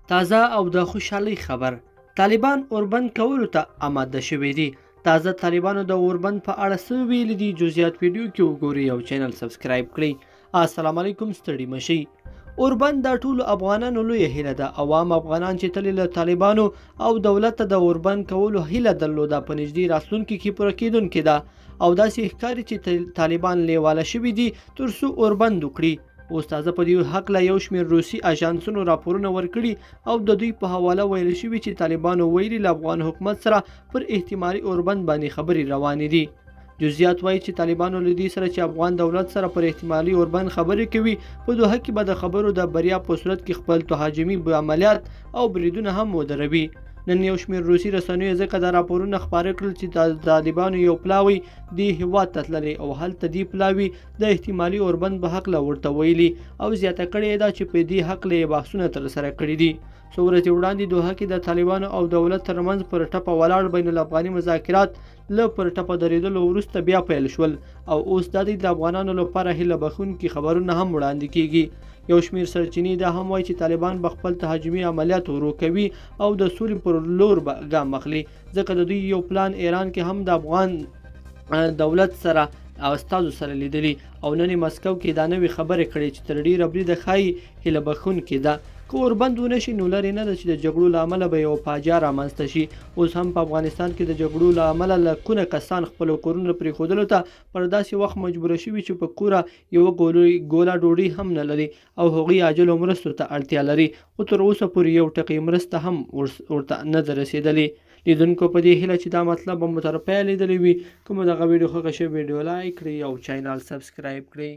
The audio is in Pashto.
تازه او د خوشحالۍ خبر طالبان اوربند کولو ته آماده شوي دي. تازه طالبانو د اوربند په اړه څه ویلي دي جزئیات ویډیو کې وګورئ او چینل سبسکرایب کړئ. السلام علیکم، ستړي مشئ. اوربند د ټولو افغانانو لویه هیله ده. عوام افغانان چې تل له طالبانو او دولت ته د اوربند کولو هیله درلوده په نږدې راتلونکي کې پوره کیدونکې ده او داسې ښکاري چې طالبان لیواله شوي دي تر څو اوربند وکړي. اوس تازه په دې هکله یو شمېر روسي اژانسونو راپورونه ورکړي او د دوی په حواله ویل شوي چې طالبانو ویلي له افغان حکومت سره پر احتمالي اوربند باندې خبرې روانې دي. جزئیات وایي چې طالبانو له دې سره چې افغان دولت سره پر احتمالي اوربند خبرې کوي په دوحه کې به د خبرو د بریا په صورت کې خپل تهاجمي عملیات او بریدونه هم ودروي. نن یو شمېر روسي رسنیو ځکه دا راپورونه خپاره کړل چې د طالبانو یو پلاوی دې هېواد ته تللی او هلته دې پلاوي د احتمالي اوربند په هکله ورته ویلي او زیاته کړې ده چې په دې هکله یې بحثونه ترسره کړي دي. څو ورځې وړاندې دوحه کې د طالبانو او دولت ترمنځ پر ټپه ولاړ بین الافغاني مذاکرات له پر ټپه درېدلو وروسته بیا پیل شول او اوس د افغانانو لپاره هیله بښونکي خبرونه هم وړاندې کیږي. یو شمېر سرچینې دا هم وایي چې طالبان به خپل تهاجمي عملیات ورو کوي او د سولې پر لور به ګام اخلي، ځکه د دوی یو پلان ایران کې هم د افغان دولت سره او استازو سره لیدلی او نن مسکو کې دا نوې خبرې کړې چې تر ډیره بریده ښایي هیله بښونکې ده. که اوربند ونه شي نو لرې نه ده چې د جګړو له امله به یو فاجعه رامنځته شي. اوس هم په افغانستان کې د جګړو له امله لکونه کسان خپلو کورونو پرېښودلو ته پر داسې وخت مجبوره شوي چې په کوره یوه ګوله ډوډۍ هم نه لري او هغوی عاجلو مرستو ته اړتیا لري، خو تر اوسه پورې یو ټکی مرسته هم ورته نه ده رسېدلې. لیدونکو په دې هیله چې دا مطلب به مو تر پایه لیدلی وي. که مو دغه ویډیو خوښه شوې ویډیو لایک کړئ او چینل سبسکرایب کړئ.